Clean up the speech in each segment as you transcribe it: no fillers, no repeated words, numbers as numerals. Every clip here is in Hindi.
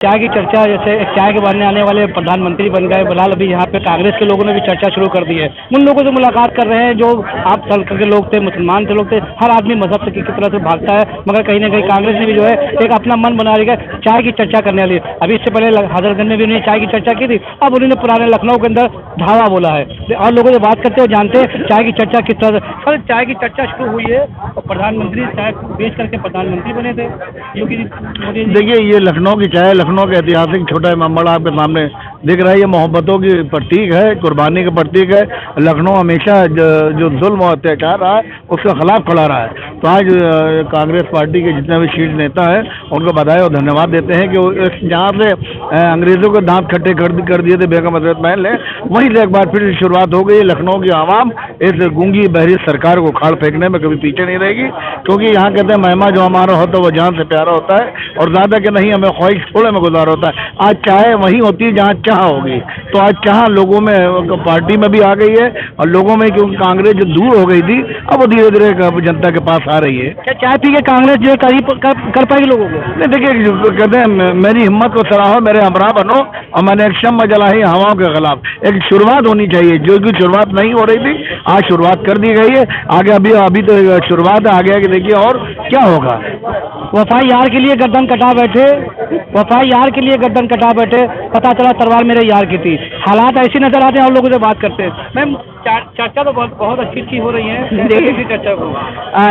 चाय की चर्चा, जैसे चाय के बनने आने वाले प्रधानमंत्री बन गए फिलहाल, अभी यहाँ पे कांग्रेस के लोगों ने भी चर्चा शुरू कर दी है। उन लोगों से मुलाकात कर रहे हैं जो आप तलक के लोग थे, मुसलमान थे, लोग थे, हर आदमी मजहब से किसी तरह से भागता है, मगर कहीं ना कहीं कांग्रेस ने भी जो है एक अपना मन बना लिया चाय की चर्चा करने वाली। अभी इससे पहले हजरतगंज में भी उन्होंने चाय की चर्चा की थी, अब उन्होंने पुराने लखनऊ के अंदर ढावा बोला है। और लोगों से बात करते हुए जानते हैं चाय की चर्चा किस तरह से। सर, चाय की चर्चा शुरू हुई है और प्रधानमंत्री चाय बेच करके प्रधानमंत्री बने थे योगी मोदी। देखिए, ये लखनऊ की चाय, लखनऊ के ऐतिहासिक छोटा इमाम बाड़ा आपके सामने दिख रहा है। ये मोहब्बतों की प्रतीक है, कुर्बानी का प्रतीक है। लखनऊ हमेशा जो जुल्म और अत्याचार रहा है उसके खिलाफ खड़ा रहा है। तो आज कांग्रेस पार्टी के जितने भी शीर्ष नेता हैं उनको बधाई और धन्यवाद देते हैं कि जहाँ से अंग्रेजों के दांत खट्टे कर दिए थे बेगम हजरत महल ने, वहीं से एक बार फिर शुरुआत हो गई। लखनऊ की आवाम इस गूंगी बहरी सरकार को खाल फेंकने में कभी पीछे नहीं रहेगी, क्योंकि यहाँ कहते हैं मेहमान जो हमारा होता है वो जान से प्यारा होता है और ज़्यादा के नहीं हमें ख्वाहिश थोड़े में गुजार होता है। आज चाय वहीं होती है जहाँ चाह होगी, तो आज चाह लोगों में पार्टी में भी आ गई है और लोगों में, क्योंकि कांग्रेस जो दूर हो गई थी अब वो धीरे धीरे जनता के पास आ रही है। क्या चाय पी के कांग्रेस जो करीब कर पाएगी लोगों को? नहीं, देखिए, कहते हैं मेरी हिम्मत को सराहो, मेरे हमरा बनो, और मैंने एक शम्म जलाई हवाओं के खिलाफ। एक शुरुआत होनी चाहिए, जो कि शुरुआत नहीं हो रही थी आज शुरुआत कर दी गई है। आगे अभी तो शुरुआत है, आगे देखिए और क्या होगा। वफाई यार के लिए गर्दन कटा बैठे, वफाई यार के लिए गर्दन कटा बैठे, पता चला तलवार मेरे यार की थी। हालात ऐसे नजर आते हैं और लोगों से बात करते हैं। मैम, चर्चा तो बहुत अच्छी हो रही है। देखिए चर्चा को,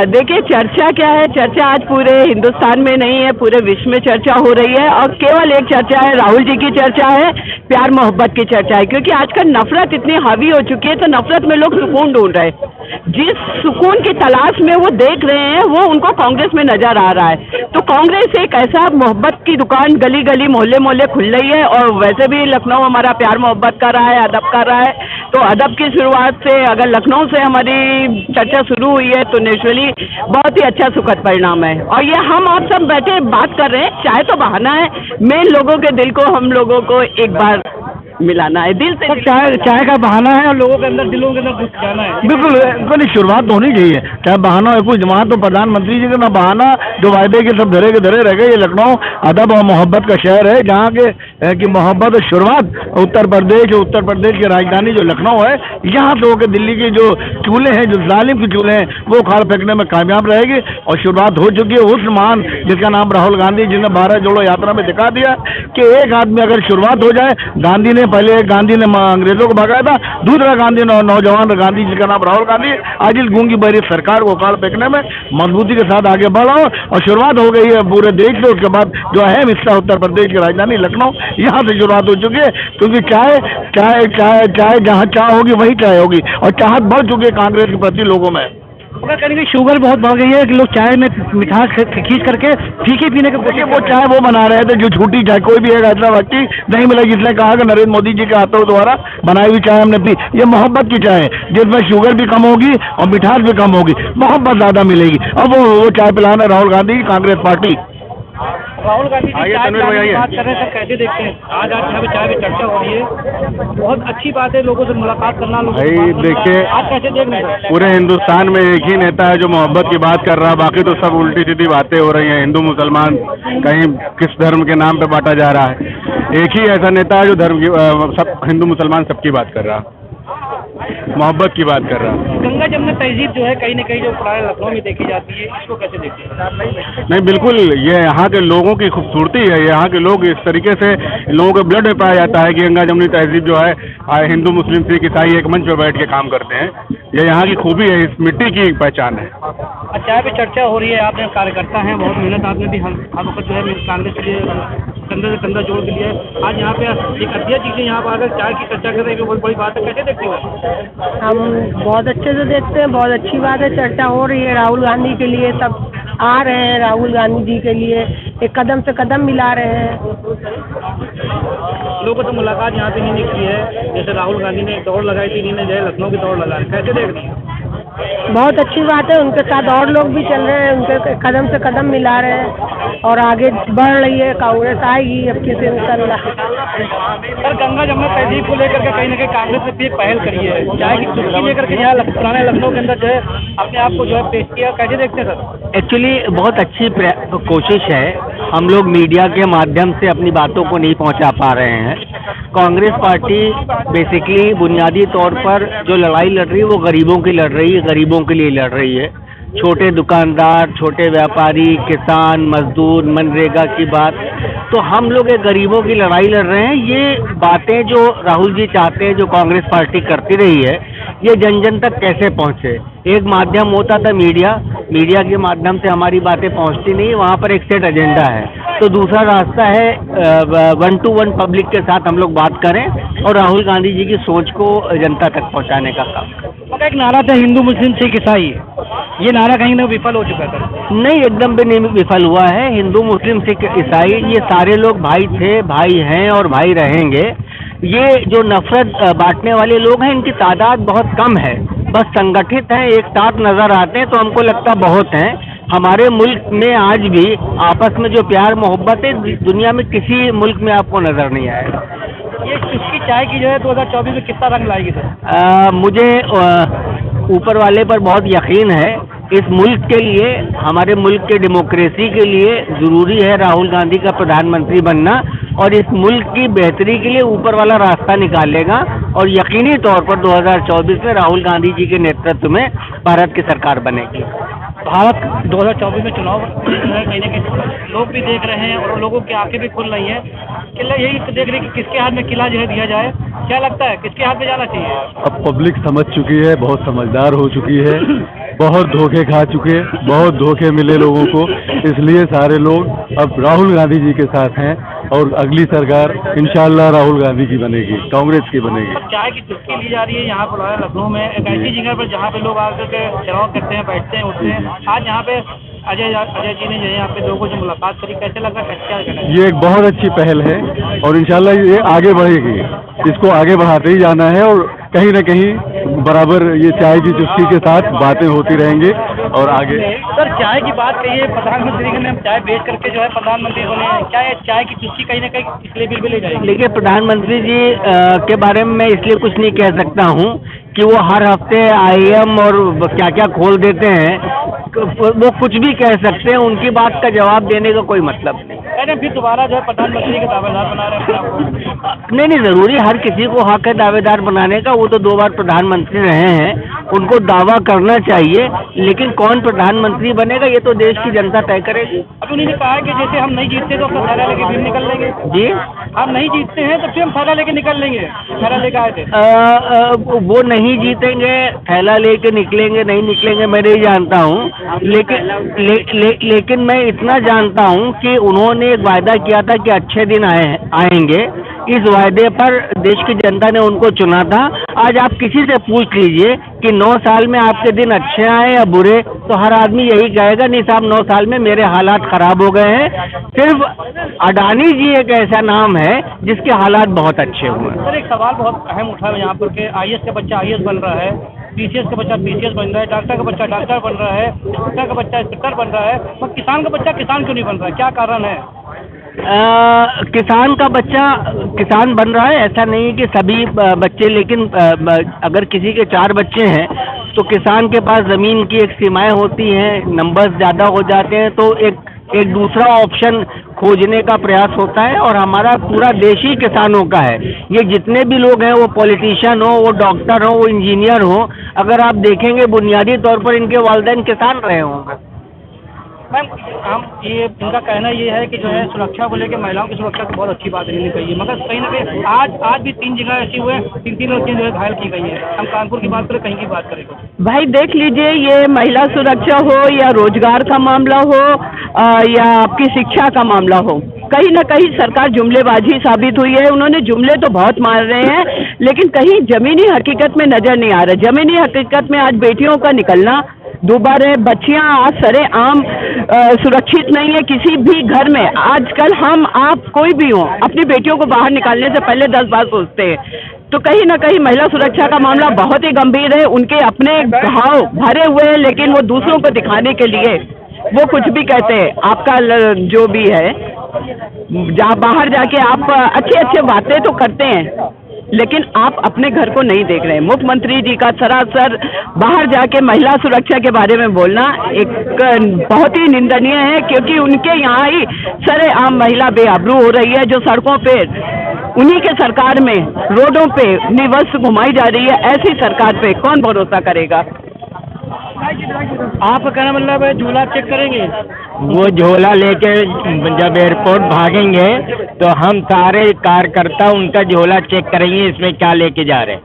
देखिए चर्चा क्या है, चर्चा आज पूरे हिंदुस्तान में नहीं है, पूरे विश्व में चर्चा हो रही है। और केवल एक चर्चा है, राहुल जी की चर्चा है, प्यार मोहब्बत की चर्चा है। क्योंकि आजकल नफरत इतनी हावी हो चुकी है, तो नफरत में लोग सुकून ढूंढ रहे हैं। जिस सुकून की तलाश में वो देख रहे हैं वो उनको कांग्रेस में नजर आ रहा है। तो कांग्रेस एक ऐसा मोहब्बत की दुकान गली गली मोहल्ले मोहल्ले खुल रही है। और वैसे भी लखनऊ हमारा प्यार मोहब्बत कर रहा है, अदब कर रहा है। तो अदब की शुरुआत से अगर लखनऊ से हमारी चर्चा शुरू हुई है तो नेचुरली बहुत ही अच्छा सुखद परिणाम है। और ये हम आप सब बैठे बात कर रहे हैं, चाहे तो बहाना है, मेन लोगों के दिल को हम लोगों को एक बार मिलाना है दिल से। चाय का बहाना है और लोगों के अंदर, दिलों के अंदर घुस जाना है। बिल्कुल, शुरुआत तो होनी चाहिए, चाहे बहाना है कुछ। वहाँ तो प्रधानमंत्री जी का ना बहाना, जो वायदे के सब धरे के धरे रह गए। ये लखनऊ अदब और मोहब्बत का शहर है, जहाँ के की मोहब्बत और शुरुआत उत्तर प्रदेश की राजधानी जो लखनऊ है, यहाँ से होकर दिल्ली के जो चूल्हे हैं, जो जालिम के चूल्हे हैं, वो खाल फेंकने में कामयाब रहेगी। और शुरुआत हो चुकी है उस महान जिसका नाम राहुल गांधी, जिसने भारत जोड़ो यात्रा में दिखा दिया कि एक आदमी अगर शुरुआत हो जाए। गांधी ने अंग्रेजों को भगाया था, दूसरा गांधी नौजवान गांधी जिसका नाम राहुल गांधी, आज इस गूंगी बहरी सरकार को काल फेंकने में मजबूती के साथ आगे बढ़ा और शुरुआत हो गई है पूरे देश से। उसके बाद जो अहम हिस्सा उत्तर प्रदेश की राजधानी लखनऊ, यहाँ से शुरुआत हो चुकी है। क्योंकि चाय जहाँ चाह होगी वही चाय होगी, और चाहत बढ़ चुकी है कांग्रेस के प्रति लोगों में। कहीं कि शुगर बहुत बढ़ गई है कि लोग चाय में मिठास खींच करके फीके पीने के कोशिश, वो चाय वो बना रहे थे जो छूटी चाय। कोई भी एक ऐसा व्यक्ति नहीं मिला जिसने कहा कि नरेंद्र मोदी जी के हाथों द्वारा बनाई हुई चाय हमने पी। ये मोहब्बत की चाय है, जिसमें शुगर भी कम होगी और मिठास भी कम होगी, मोहब्बत ज्यादा मिलेगी। अब वो चाय पिलाना राहुल गांधी की कांग्रेस पार्टी। राहुल गांधी जी चाय की बात कर रहे हैं, कैसे देखते हैं? आज यहाँ पे चाय की चर्चा हो रही है, बहुत अच्छी बात है लोगों से मुलाकात करना। भाई देखिए, आज कैसे देख रहे हैं? पूरे हिंदुस्तान में एक ही नेता है जो मोहब्बत की बात कर रहा है, बाकी तो सब उल्टी सीधी बातें हो रही हैं। हिंदू मुसलमान कहीं किस धर्म के नाम पे बांटा जा रहा है। एक ही ऐसा नेता है जो धर्म की सब हिंदू मुसलमान सबकी बात कर रहा है, मोहब्बत की बात कर रहा है। गंगा जमुना तहजीब जो है कहीं न कहीं जो पुराने लखनऊ में देखी जाती है, इसको कैसे देखते हैं? नहीं, बिल्कुल, ये यहाँ के लोगों की खूबसूरती है। यहाँ के लोग इस तरीके से लोगों के ब्लड में पाया जाता है कि गंगा जमुनी तहजीब जो है हिंदू मुस्लिम सिख ईसाई एक मंच पर बैठ के काम करते हैं। ये यहाँ की खूबी है, इस मिट्टी की पहचान है। चाय पे चर्चा हो रही है, आपने कार्यकर्ता हैं, बहुत मेहनत आपने भी हर वक्त जो है कांग्रेस के लिए कंधे से कंधा जोड़ के लिए। आज यहाँ पे एक अध्यक्ष जी यहाँ पर अगर चाय की चर्चा कर रहे हैं, बहुत बड़ी बात है, कैसे देखते हो? हम बहुत अच्छे से देखते हैं, बहुत अच्छी बात है। चर्चा हो रही है राहुल गांधी के लिए, सब आ रहे हैं राहुल गांधी जी के लिए, एक कदम से कदम मिला रहे हैं। लोगों से मुलाकात यहाँ पे नहीं की है, जैसे राहुल गांधी ने एक दौड़ लगाई थी, इन्होंने जो है लखनऊ की दौड़ लगाई, कैसे देख रही है? बहुत अच्छी बात है, उनके साथ और लोग भी चल रहे हैं, उनके कदम से कदम मिला रहे हैं और आगे बढ़ रही है। कांग्रेस आएगी अब किसी इंशाल्लाह। सर, गंगा जमुना तहजीब को लेकर के कहीं ना कहीं कांग्रेस ने भी एक पहल करी है, चाय की चुस्की लेकर के यहाँ पुराने लखनऊ के अंदर जो है अपने आप को जो है पेश किया, कैसे देखते हैं सर? एक्चुअली बहुत अच्छी कोशिश है हम लोग मीडिया के माध्यम से अपनी बातों को नहीं पहुंचा पा रहे हैं। कांग्रेस पार्टी बेसिकली बुनियादी तौर पर जो लड़ाई लड़ रही है वो गरीबों की लड़ रही है, गरीबों के लिए लड़ रही है। छोटे दुकानदार, छोटे व्यापारी, किसान, मजदूर, मनरेगा की बात, तो हम लोग एक गरीबों की लड़ाई लड़ रहे हैं। ये बातें जो राहुल जी चाहते हैं, जो कांग्रेस पार्टी करती रही है, ये जन जन तक कैसे पहुंचे। एक माध्यम होता था मीडिया के माध्यम से हमारी बातें पहुंचती नहीं, वहाँ पर एक सेट एजेंडा है। तो दूसरा रास्ता है 1-to-1 पब्लिक के साथ हम लोग बात करें और राहुल गांधी जी की सोच को जनता तक पहुँचाने का काम करें। एक नारा था हिंदू मुस्लिम सिख ईसाई, ये नारा कहीं ना विफल हो चुका था। नहीं, एकदम भी नहीं विफल हुआ है। हिंदू मुस्लिम सिख ईसाई ये सारे लोग भाई थे, भाई हैं और भाई रहेंगे। ये जो नफरत बांटने वाले लोग हैं, इनकी तादाद बहुत कम है, बस संगठित हैं, एक साथ नजर आते हैं तो हमको लगता बहुत हैं। हमारे मुल्क में आज भी आपस में जो प्यार मोहब्बत है, दुनिया में किसी मुल्क में आपको नजर नहीं आएगा। ये चुस्की चाय की जो है 2024 में कितना रंग लाएगी सर? मुझे ऊपर वाले पर बहुत यकीन है। इस मुल्क के लिए, हमारे मुल्क के डेमोक्रेसी के लिए ज़रूरी है राहुल गांधी का प्रधानमंत्री बनना, और इस मुल्क की बेहतरी के लिए ऊपर वाला रास्ता निकालेगा और यकीनी तौर पर 2024 में राहुल गांधी जी के नेतृत्व में भारत की सरकार बनेगी। भारत 2024 में चुनाव कहीं ना कहीं लोग भी देख रहे हैं और लोगों की आंखें भी खुल रही हैं। किला यही देख रहे हैं कि किसके हाथ में किला जो है दिया जाए। क्या लगता है किसके हाथ में जाना चाहिए? अब पब्लिक समझ चुकी है, बहुत समझदार हो चुकी है, बहुत धोखे खा चुके, बहुत धोखे मिले लोगों को, इसलिए सारे लोग अब राहुल गांधी जी के साथ हैं और अगली सरकार इंशाल्लाह राहुल गांधी की बनेगी, कांग्रेस की बनेगी। चाय की चुस्की ली जा रही है यहाँ पर लखनऊ में, एक ऐसी जगह पर जहाँ पे लोग आकर के चुनाव करते हैं, बैठते हैं, उठते हैं। आज यहाँ पे अजय जी ने जो है यहाँ पे लोगों से मुलाकात करी, कैसे लगा? क्या कहना है? ये एक बहुत अच्छी पहल है और इंशाल्लाह ये आगे बढ़ेगी, इसको आगे बढ़ाते ही जाना है और कहीं न कहीं बराबर ये चाय की चुस्की के साथ बातें होती रहेंगी और आगे। सर चाय की बात कहिए, प्रधानमंत्री ने चाय बेच करके जो है प्रधानमंत्री बने हैं, क्या ये चाय की चुस्की कहीं ना कहीं इसलिए बिल ले जाएगी? देखिए, प्रधानमंत्री जी के बारे में मैं इसलिए कुछ नहीं कह सकता हूँ कि वो हर हफ्ते IIM और क्या क्या खोल देते हैं, वो कुछ भी कह सकते हैं, उनकी बात का जवाब देने का कोई मतलब नहीं। फिर दोबारा जो है प्रधानमंत्री के दावेदार बना रहे हैं आपको? नहीं, जरूरी हर किसी को हक है दावेदार बनाने का। वो तो 2 बार प्रधानमंत्री रहे हैं, उनको दावा करना चाहिए, लेकिन कौन प्रधानमंत्री बनेगा ये तो देश की जनता तय करेगी। अभी उन्होंने कहा है कि जैसे हम नहीं जीतते तो अपना थैला लेके फिर निकल लेंगे। जी, हम नहीं जीतते हैं तो फिर हम थैला लेके निकल लेंगे। थैला लेके आए थे। वो नहीं जीतेंगे, थैला लेके निकलेंगे नहीं निकलेंगे मैं नहीं जानता हूँ, लेकिन मैं इतना जानता हूँ कि उन्होंने एक वायदा किया था कि अच्छे दिन आएंगे। इस वायदे पर देश की जनता ने उनको चुना था। आज आप किसी से पूछ लीजिए कि 9 साल में आपके दिन अच्छे आए या बुरे, तो हर आदमी यही कहेगा नहीं साहब 9 साल में मेरे हालात खराब हो गए हैं। सिर्फ अडानी जी एक ऐसा नाम है जिसके हालात बहुत अच्छे हुए हैं। सर एक सवाल बहुत अहम उठा है यहाँ पर कि IAS का बच्चा IAS बन रहा है, PCS का बच्चा PCS बन रहा है, डॉक्टर का बच्चा डॉक्टर बन रहा है, इंस्पेक्टर का बच्चा इंस्पेक्टर बन रहा है, पर किसान का बच्चा किसान क्यों नहीं बन रहा है? क्या कारण है? किसान का बच्चा किसान बन रहा है ऐसा नहीं है कि सभी बच्चे, लेकिन अगर किसी के 4 बच्चे हैं तो किसान के पास ज़मीन की एक सीमाएं होती हैं, नंबर्स ज़्यादा हो जाते हैं, तो एक दूसरा ऑप्शन खोजने का प्रयास होता है। और हमारा पूरा देश ही किसानों का है। ये जितने भी लोग हैं, वो पॉलिटिशियन हो, वो डॉक्टर हो, वो इंजीनियर हो, अगर आप देखेंगे बुनियादी तौर पर इनके वालिदैन किसान रहे होंगे। मैम इनका कहना ये है कि जो है सुरक्षा को लेकर महिलाओं की सुरक्षा की बहुत अच्छी बात इन्होंने कही है, मगर कहीं ना कहीं आज भी 3 जगह ऐसी हुए 3 लड़कियां जो है घायल की गई है। हम कानपुर की बात करें, कहीं की बात करें भाई देख लीजिए, ये महिला सुरक्षा हो या रोजगार का मामला हो या आपकी शिक्षा का मामला हो, कहीं ना कहीं सरकार जुमलेबाजी साबित हुई है। उन्होंने जुमले तो बहुत मार रहे हैं, लेकिन कहीं जमीनी हकीकत में नजर नहीं आ रहा। जमीनी हकीकत में आज बेटियों का निकलना दोबारा, बच्चियां आज सरेआम सुरक्षित नहीं है किसी भी घर में। आजकल हम आप कोई भी हो अपनी बेटियों को बाहर निकालने से पहले 10 बार सोचते हैं। तो कहीं ना कहीं महिला सुरक्षा का मामला बहुत ही गंभीर है। उनके अपने घाव भरे हुए हैं, लेकिन वो दूसरों को दिखाने के लिए वो कुछ भी कहते हैं। आपका जो भी है, जहाँ बाहर जाके आप अच्छे बातें तो करते हैं, लेकिन आप अपने घर को नहीं देख रहे हैं। मुख्यमंत्री जी का सरासर बाहर जाके महिला सुरक्षा के बारे में बोलना एक बहुत ही निंदनीय है, क्योंकि उनके यहाँ ही सरेआम महिला बेआबरू हो रही है, जो सड़कों पे उन्हीं के सरकार में रोडों पे निवस घुमाई जा रही है। ऐसी सरकार पे कौन भरोसा करेगा? आपका कहना मतलब है झूला चेक करेंगे? वो झोला लेके जब एयरपोर्ट भागेंगे तो हम सारे कार्यकर्ता उनका झोला चेक करेंगे, इसमें क्या लेके जा रहे हैं,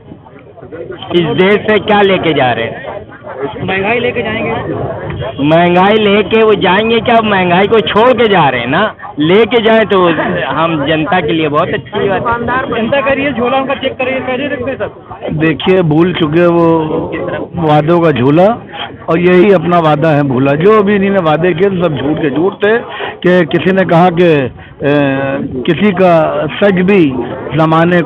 इस देश से क्या लेके जा रहे हैं। महंगाई लेके जाएंगे? महंगाई लेके वो जाएंगे क्या, महंगाई को छोड़ के जा रहे हैं ना, लेके जाए तो हम जनता के लिए बहुत अच्छी बात है। जनता करिए झोला उनका चेक करिए, कैसे देखते हैं सर? देखिए, भूल चुके वो वादों का झूला, और यही अपना वादा है भूला। जो भी इन्होंने वादे किए सब झूठ के झूठ थे। कि किसी ने कहा कि किसी का सच भी ज़माने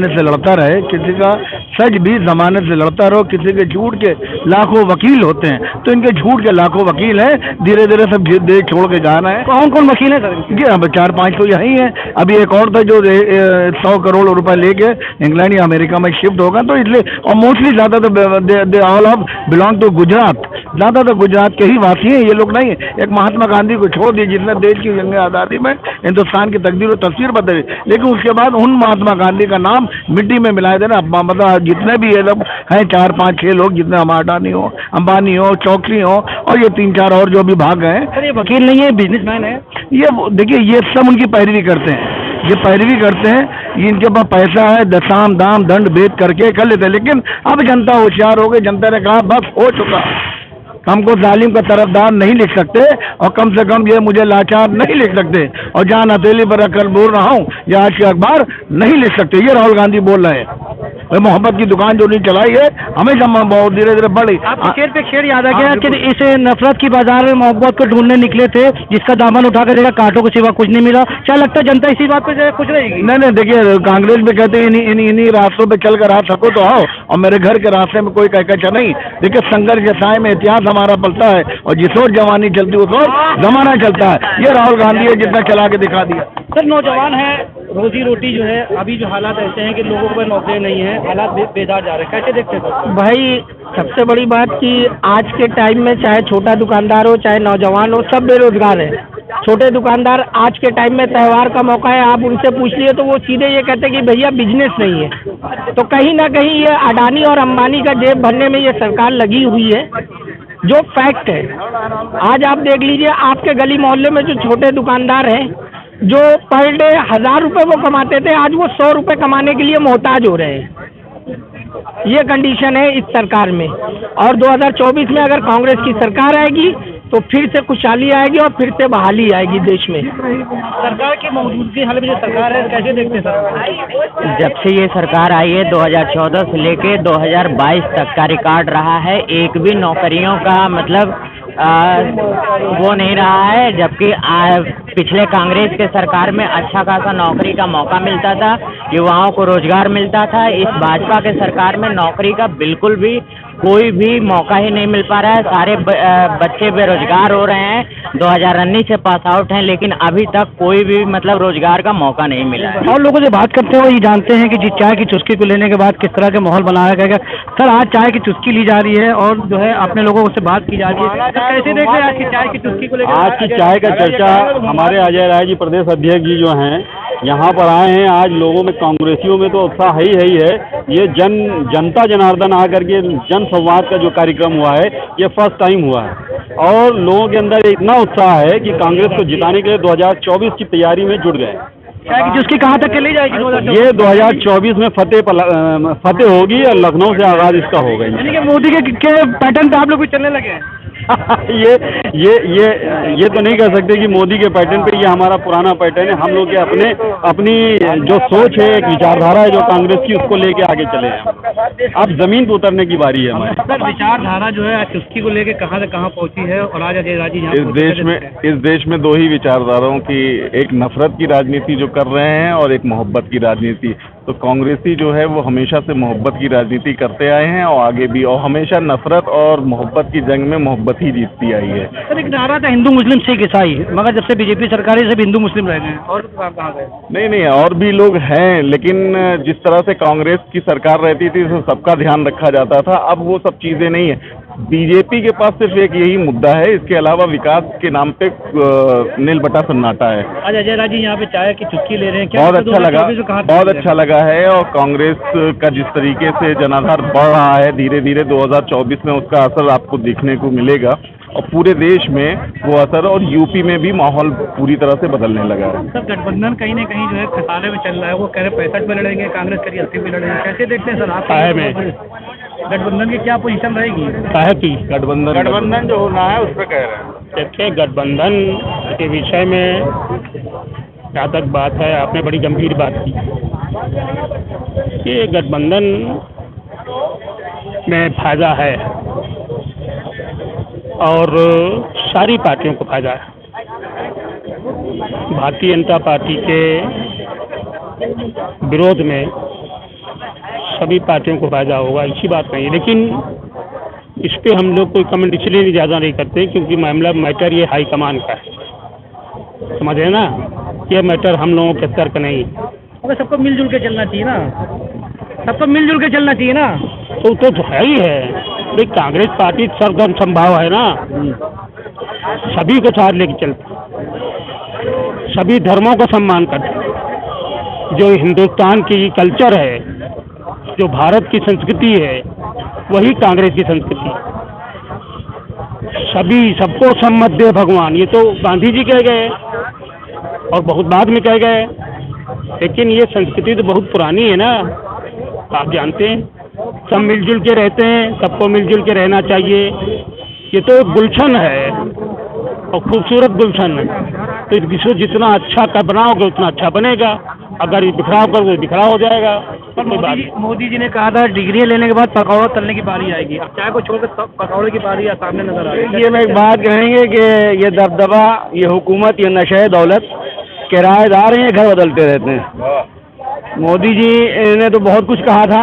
से लड़ता रहे, किसी का सच भी ज़माने से लड़ता रहो, किसी के झूठ के लाखों वकील होते हैं। तो इनके झूठ के लाखों वकील हैं, धीरे धीरे सब देश छोड़ के जाना है। कौन कौन वकील है सर? ये अब 4-5 तो यही हैं। अभी एक और था जो 100 करोड़ रुपए लेके इंग्लैंड या अमेरिका में शिफ्ट होगा, तो इसलिए, और मोस्टली ज़्यादा तो they all of belong to Gujarat, ज़्यादा तो गुजरात के ही वासी हैं ये लोग नहीं। एक महात्मा गांधी को छोड़ दिए जिसने देश की जंग आज़ादी में हिंदुस्तान की तकदीर और तस्वीर बदली, लेकिन उसके बाद उन महात्मा गांधी का नाम मिट्टी में मिलाए देना। मतलब जितने भी ये लोग हैं 4-5-6 लोग, जितने अंबानी हो, चौकसी हो, और ये 3-4 और जो भी भाग गए। सर ये वकील नहीं है, बिजनेसमैन है। ये देखिए, ये सब उनकी पैरवी करते हैं, ये पैरवी करते हैं, इनके पास पैसा है, दसाम दाम दंड भेद करके कर लेते हैं। लेकिन अब जनता होशियार हो गई, जनता ने कहा बस हो चुका, हमको जालिम का तरफदार नहीं लिख सकते, और कम से कम ये मुझे लाचार नहीं लिख सकते, और जान हथेली पर रखकर बोल रहा हूँ ये आज के अखबार नहीं लिख सकते। ये राहुल गांधी बोल रहे हैं। मोहब्बत की दुकान जो नहीं चलाई है हमेशा बहुत धीरे धीरे बढ़ी। आपको शेर पे शेर याद आ गया कि इस नफरत की बाजार में मोहब्बत को ढूंढने निकले थे, जिसका दामन उठाकर देखा कांटों के सिवा कुछ नहीं मिला। क्या लगता है जनता इसी बात पे खुश रहेगी? नहीं, देखिए, कांग्रेस में कहते हैं इन्हीं रास्तों पे चल कर आ सको तो आओ, और मेरे घर के रास्ते में कोई कहकर नहीं। देखिए, संघर्ष के साय में इतिहास हमारा पलता है, और जिस और जवानी चलती उस और जमाना चलता है। ये राहुल गांधी है जितना चला के दिखा दिया। सर नौजवान है, रोजी रोटी जो है, अभी जो हालात ऐसे हैं कि लोगों को नौकरी नहीं है, हालात बेजार जा रहे हैं, कैसे देखते हैं? भाई सबसे बड़ी बात कि आज के टाइम में चाहे छोटा दुकानदार हो चाहे नौजवान हो, सब बेरोजगार है। छोटे दुकानदार आज के टाइम में त्योहार का मौका है, आप उनसे पूछ लिए तो वो सीधे ये कहते हैं कि भैया बिजनेस नहीं है। तो कहीं ना कहीं ये अडानी और अंबानी का जेब भरने में ये सरकार लगी हुई है, जो फैक्ट है। आज आप देख लीजिए, आपके गली मोहल्ले में जो छोटे दुकानदार हैं, जो पर डे 1000 रुपये वो कमाते थे, आज वो 100 रुपये कमाने के लिए मोहताज हो रहे हैं। ये कंडीशन है इस सरकार में। और 2024 में अगर कांग्रेस की सरकार आएगी तो फिर से खुशहाली आएगी और फिर से बहाली आएगी देश में। सरकार की मौजूदगी हाल में जो सरकार है कैसे देखते हैं सर? जब से ये सरकार आई है 2014 से लेके 2022 तक का रिकॉर्ड रहा है, एक भी नौकरियों का मतलब वो नहीं रहा है। जबकि पिछले कांग्रेस के सरकार में अच्छा खासा नौकरी का मौका मिलता था, युवाओं को रोजगार मिलता था। इस भाजपा के सरकार में नौकरी का बिल्कुल भी कोई भी मौका ही नहीं मिल पा रहा है। सारे बच्चे बेरोजगार हो रहे हैं, 2019 से पास आउट हैं, लेकिन अभी तक कोई भी मतलब रोजगार का मौका नहीं मिला है। और लोगों से बात करते हैं, वो ये जानते हैं कि जिस चाय की चुस्की को लेने के बाद किस तरह का माहौल बनाया गया। सर आज चाय की चुस्की ली जा रही है और जो है अपने लोगों से बात की जा रही है, तो कैसे देख रहे हैं आज की चाय की चुस्की को लेकर? आज की चाय का चर्चा हमारे अजय राय जी प्रदेश अध्यक्ष जी जो हैं यहाँ पर आए हैं। आज लोगों में, कांग्रेसियों में तो उत्साह ही है। ये जनता जनार्दन आकर के जन संवाद का जो कार्यक्रम हुआ है, ये फर्स्ट टाइम हुआ है, और लोगों के अंदर इतना उत्साह है कि कांग्रेस को जिताने के लिए 2024 की तैयारी में जुट गए। चाय की चुस्की कहाँ तक ले जाएगी? ये 2024 में फतेह होगी और लखनऊ से आगाज इसका होगा। यानी कि मोदी के पैटर्न पे आप लोग भी चलने लगे हैं? ये तो नहीं कह सकते कि मोदी के पैटर्न पे, ये हमारा पुराना पैटर्न है। हम लोग के अपनी जो सोच है, एक विचारधारा है जो कांग्रेस की, उसको लेके आगे चले हैं। अब जमीन पर उतरने की बारी है हमारी। सर विचारधारा जो है आज चुस्की को लेके कहाँ से कहाँ पहुँची है, और आज अजय राजी इस देश में दो ही विचारधाराओं की, एक नफरत की राजनीति जो कर रहे हैं और एक मोहब्बत की राजनीति। तो कांग्रेसी जो है वो हमेशा से मोहब्बत की राजनीति करते आए हैं और आगे भी, और हमेशा नफरत और मोहब्बत की जंग में मोहब्बत ही जीतती आई है। सर एक नारा था हिंदू मुस्लिम सिख ईसाई, मगर जब से बीजेपी सरकार है सब हिंदू मुस्लिम रह गए हैं, और कहाँ गए? नहीं, और भी लोग हैं, लेकिन जिस तरह से कांग्रेस की सरकार रहती थी तो सबका ध्यान रखा जाता था, अब वो सब चीज़ें नहीं है। बीजेपी के पास सिर्फ एक यही मुद्दा है, इसके अलावा विकास के नाम पे नील बटा सन्नाटा है। आज अजय राज जी यहाँ पे चाय की चुटकी ले रहे हैं, क्या बहुत अच्छा लगा, 2024 में कहाँ बहुत अच्छा लगा है। और कांग्रेस का जिस तरीके से जनाधार बढ़ रहा है, धीरे धीरे 2024 में उसका असर आपको देखने को मिलेगा, और पूरे देश में वो असर, और यूपी में भी माहौल पूरी तरह से बदलने लगा है। सर गठबंधन कहीं ना कहीं जो है खसारे में चल रहा है, वो कह रहे 65 में लड़ेंगे, कांग्रेस कह रही 80 में लड़ेंगे, कैसे देखते हैं सर आप? साहब में गठबंधन की क्या पोजीशन रहेगी? साहब की गठबंधन जो होना है उस पर कह रहे हैं। देखिए, गठबंधन के विषय में जहाँ तक बात है, आपने बड़ी गंभीर बात की कि गठबंधन में फायदा है और सारी पार्टियों को फायदा है। भारतीय जनता पार्टी के विरोध में सभी पार्टियों को फायदा होगा, ऐसी बात नहीं है। लेकिन इस पे हम लोग कोई कमेंट इसलिए ज़्यादा नहीं करते क्योंकि मैटर ये हाईकमान का है, समझ रहे ना, ये मैटर हम लोगों के स्तर का नहीं। अगर सबको मिलजुल के चलना चाहिए ना, सबको मिलजुल के चलना चाहिए ना। तो है ही है भाई, कांग्रेस पार्टी सर्वधर्म संभाव है ना, सभी को साथ लेके चलती, सभी धर्मों का सम्मान करती। जो हिंदुस्तान की कल्चर है, जो भारत की संस्कृति है, वही कांग्रेस की संस्कृति। सभी सबको सम्मत दे भगवान, ये तो गांधी जी कह गए और बहुत बाद में कह गए, लेकिन ये संस्कृति तो बहुत पुरानी है ना, आप जानते हैं। सब मिलजुल के रहते हैं, सबको मिलजुल के रहना चाहिए। ये तो गुलशन है और खूबसूरत गुलशन है, तो इसको जितना अच्छा कर बनाओगे उतना अच्छा बनेगा, अगर ये बिखराव करोगे बिखराव हो जाएगा। पर मोदी जी ने कहा था डिग्री लेने के बाद पकौड़ा तलने की बारी आएगी, अब चाय को छोड़कर पकौड़े की बारी सामने नजर आ रही है। ये मैं एक बात कहेंगे कि ये दबदबा, ये हुकूमत, ये नशे दौलत, किराएदार हैं, ये घर बदलते रहते हैं। मोदी जी ने तो बहुत कुछ कहा था,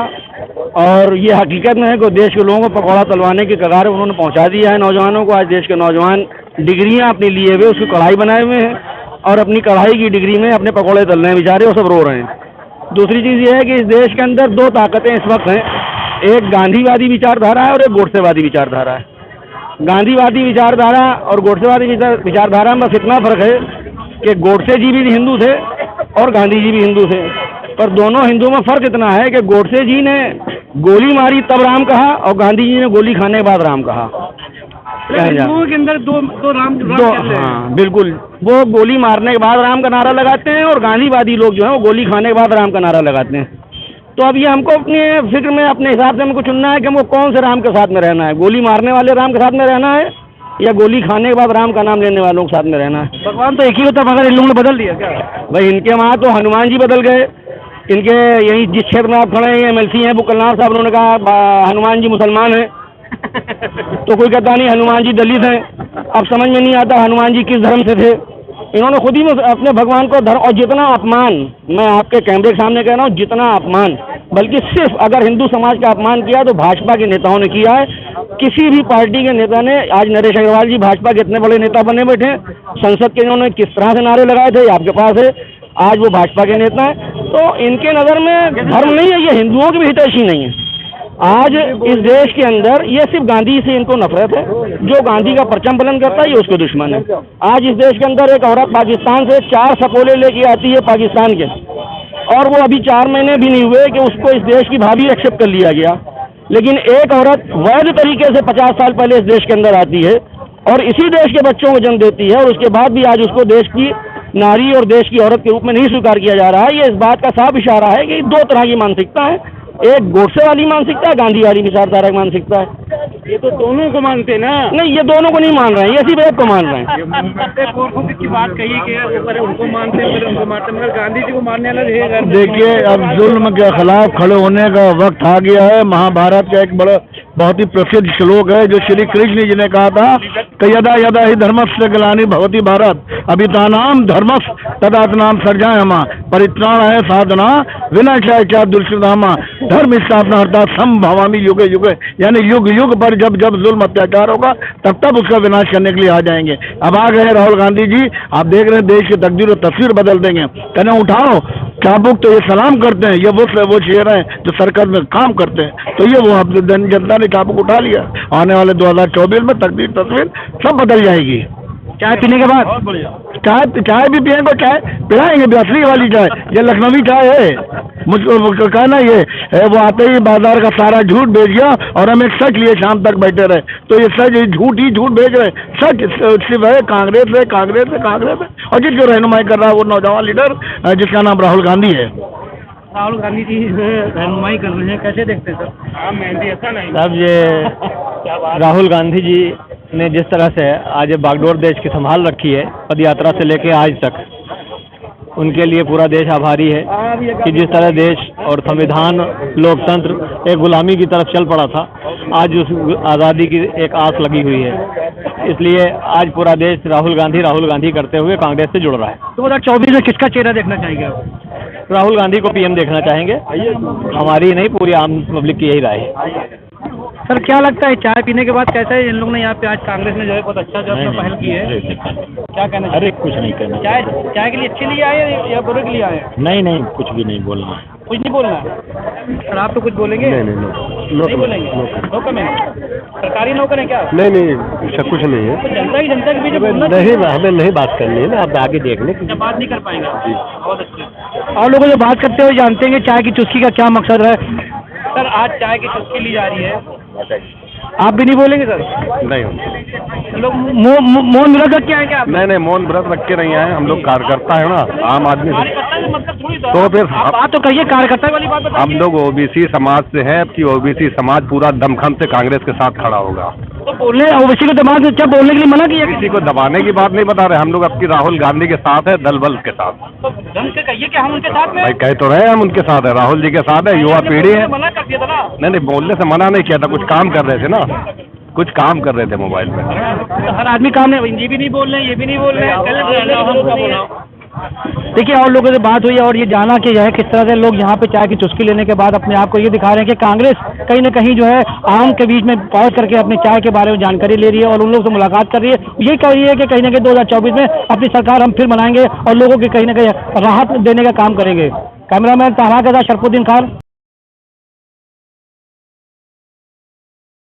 और ये हकीकत में है कि देश के लोगों को पकौड़ा तलवाने की कगार उन्होंने पहुंचा दिया है नौजवानों को। आज देश के नौजवान डिग्रियां अपनी लिए हुए उसकी कढ़ाई बनाए हुए हैं, और अपनी कढ़ाई की डिग्री में अपने पकौड़े तल रहे हैं बेचारे, वो सब रो रहे हैं। दूसरी चीज़ ये है कि इस देश के अंदर दो ताकतें इस वक्त हैं, एक गांधीवादी विचारधारा है और एक गोडसेवादी विचारधारा है। गांधीवादी विचारधारा और गोडसेवादी विचारधारा में बस इतना फर्क है कि गोडसे जी भी हिंदू थे और गांधी जी भी हिंदू थे, पर दोनों हिंदुओं में फर्क इतना है कि गोडसे जी ने गोली मारी तब राम कहा और गांधी जी ने गोली खाने के बाद राम कहा। हिंदुओं के अंदर दो राम हाँ बिल्कुल, वो गोली मारने के बाद राम का नारा लगाते हैं और गांधीवादी लोग जो है वो गोली खाने के बाद राम का नारा लगाते हैं। तो अब ये हमको अपने फिक्र में अपने हिसाब से हमको चुनना है कि हमको कौन से राम के साथ में रहना है, गोली मारने वाले राम के साथ में रहना है या गोली खाने के बाद राम का नाम लेने वालों के साथ में रहना है। भगवान तो एक ही होता, मगर इन लोगों ने बदल दिया क्या? भाई इनके वहाँ तो हनुमान जी बदल गए, इनके यही जिस क्षेत्र में आप खड़े हैं MLC हैं बुकलनाथ साहब, उन्होंने कहा हनुमान जी मुसलमान हैं तो कोई कहता नहीं हनुमान जी दलित हैं। अब समझ में नहीं आता हनुमान जी किस धर्म से थे। इन्होंने खुद ही अपने भगवान को धर्म, और जितना अपमान, मैं आपके कैमरे के सामने कह रहा हूँ, जितना अपमान, बल्कि सिर्फ अगर हिंदू समाज का अपमान किया तो भाजपा के नेताओं ने किया है। किसी भी पार्टी के नेता ने, आज नरेश अग्रवाल जी भाजपा के इतने बड़े नेता बने बैठे हैं, संसद के इन्होंने किस तरह से नारे लगाए थे आपके पास है, आज वो भाजपा के नेता हैं। तो इनके नज़र में धर्म नहीं है, ये हिंदुओं के भी हितैषी नहीं है। आज इस देश के अंदर ये सिर्फ गांधी से इनको नफरत है, जो गांधी का परचम बुलंद करता है ये उसके दुश्मन है। आज इस देश के अंदर एक औरत पाकिस्तान से 4 सपोले लेके आती है पाकिस्तान के, और वो अभी 4 महीने भी नहीं हुए कि उसको इस देश की भाभी एक्सेप्ट कर लिया गया। लेकिन एक औरत वैध तरीके से 50 साल पहले इस देश के अंदर आती है और इसी देश के बच्चों को जन्म देती है, और उसके बाद भी आज उसको देश की नारी और देश की औरत के रूप में नहीं स्वीकार किया जा रहा है। ये इस बात का साफ इशारा है कि 2 तरह की मानसिकता है, एक गोडसे वाली मानसिकता है, गांधी वाली विचारधारा की मानसिकता है। ये तो दोनों को मानते ना। नहीं, ये दोनों को नहीं मान रहे हैं, ये सिर्फ एक को मान रहे हैं। की बात कही कि अगर उनको मानते हैं उनको मारते, मगर गांधी जी को मारने वाला है। देखिए, अब जुल्म के खिलाफ खड़े होने का वक्त आ गया है। महाभारत का एक बड़ा बहुत ही प्रसिद्ध श्लोक है जो श्री कृष्ण जी ने कहा था कि यदा यदा ही धर्मस्य ग्लानि भवति भारत अभितानाम धर्मस् तदात्मनाम सर्जायमा परित्राणाय साधना विनाशाय च दुष्कृतामा धर्म स्थापना अर्थात संभवामि युगे युगे, यानी युग युग पर जब जब जुल्म अत्याचार होगा तब तब उसका विनाश करने के लिए आ जाएंगे। अब आ गए राहुल गांधी जी, आप देख रहे हैं देश की तकदीर और तस्वीर बदल देंगे। कहना उठाओ चाबुक तो ये सलाम करते हैं, ये वो शेर हैं जो सरकार में काम करते हैं, तो ये वो जनता ने चाबुक उठा लिया। आने वाले 2024 में तकदीर तस्वीर सब बदल जाएगी। चाय पीने के बाद चाय भी पिएंगे, चाय पिलाएंगे भी असली वाली चाय, ये लखनवी चाय है। मुझको कहना ये है, वो आते ही बाजार का सारा झूठ बेच गया और हम एक सच लिए शाम तक बैठे रहे, तो ये सच झूठ ही झूठ बेच रहे। सच सिर्फ है कांग्रेस है, कांग्रेस है, कांग्रेस है, और जिसको रहनुमाई कर रहा है वो नौजवान लीडर जिसका नाम राहुल गांधी है। राहुल गांधी जी रहनुमाई कर रहे हैं, कैसे देखते हैं सर? साहब ये राहुल गांधी जी ने जिस तरह से आज ये बागडोर देश की संभाल रखी है पद यात्रा से लेके आज तक, उनके लिए पूरा देश आभारी है कि जिस तरह देश और संविधान लोकतंत्र एक गुलामी की तरफ चल पड़ा था, आज उस आज़ादी की एक आस लगी हुई है। इसलिए आज पूरा देश राहुल गांधी करते हुए कांग्रेस से जुड़ रहा है। 2024 में किसका चेहरा देखना चाहेंगे आप? राहुल गांधी को पीएम देखना चाहेंगे, हमारी नहीं पूरी आम पब्लिक की यही राय है। सर क्या लगता है चाय पीने के बाद कैसा है इन लोगों ने यहाँ पे आज कांग्रेस ने जो है बहुत अच्छा जो अपना पहल की है, क्या कहना? अरे कुछ नहीं कहना, चाय के लिए अच्छे लिए आए या बुरे के लिए आए? नहीं कुछ भी नहीं बोलना, कुछ नहीं बोलना है। सर आप तो कुछ बोलेंगे? नहीं बोलेंगे। No comment. सरकारी नौकर है क्या? नहीं ऐसा कुछ नहीं है। तो जनता के बीच नहीं, हमें नहीं बात करनी है ना, आप आगे देख लें। बात नहीं कर पाएंगे। बहुत अच्छे। और लोगों से बात करते हुए जानते हैं कि चाय की चुस्की का क्या मकसद है। सर आज चाय की चुस्की ली जा रही है, आप भी नहीं बोलेंगे सर? नहीं, लोग मौन व्रत रख के आए क्या? नहीं मौन व्रत रख के नहीं आए, हम लोग कार्यकर्ता है ना, आम आदमी। मतलब थोड़ी तो फिर बात तो कहिए, कार्यकर्ता वाली बात बताइए। हम लोग ओबीसी समाज से है कि ओबीसी समाज पूरा दमखम से कांग्रेस के साथ खड़ा होगा। तो बोलने ओबीसी को दबा के क्या बोलने के लिए मना किया? किसी को दबाने की बात नहीं बता रहे, हम लोग आपकी राहुल गांधी के साथ है, दल बल के साथ। तो ढंग से कहिए कि हम उनके साथ में। भाई कह तो रहे हैं हम उनके साथ है, राहुल जी के साथ है, युवा पीढ़ी है। मना कर दिया था ना? नहीं बोलने से मना नहीं किया था, कुछ काम कर रहे थे ना, कुछ काम कर रहे थे मोबाइल में। तो हर आदमी काम नहीं, ये भी नहीं बोल रहे, ये भी नहीं बोल रहे। देखिए और लोगों से बात हुई और ये जाना कि यह किस तरह से लोग यहाँ पे चाय की चुस्की लेने के बाद अपने आप को ये दिखा रहे हैं कि कांग्रेस कहीं न कहीं जो है आम के बीच में पहुंच करके अपनी चाय के बारे में जानकारी ले रही है और उन लोगों से मुलाकात कर रही है। यही कह रही है कि कहीं न कहीं 2024 में अपनी सरकार हम फिर बनाएंगे और लोगों की कहीं न कहीं राहत देने का काम करेंगे। कैमरामैन तारा के साथ शरफुद्दीन खान।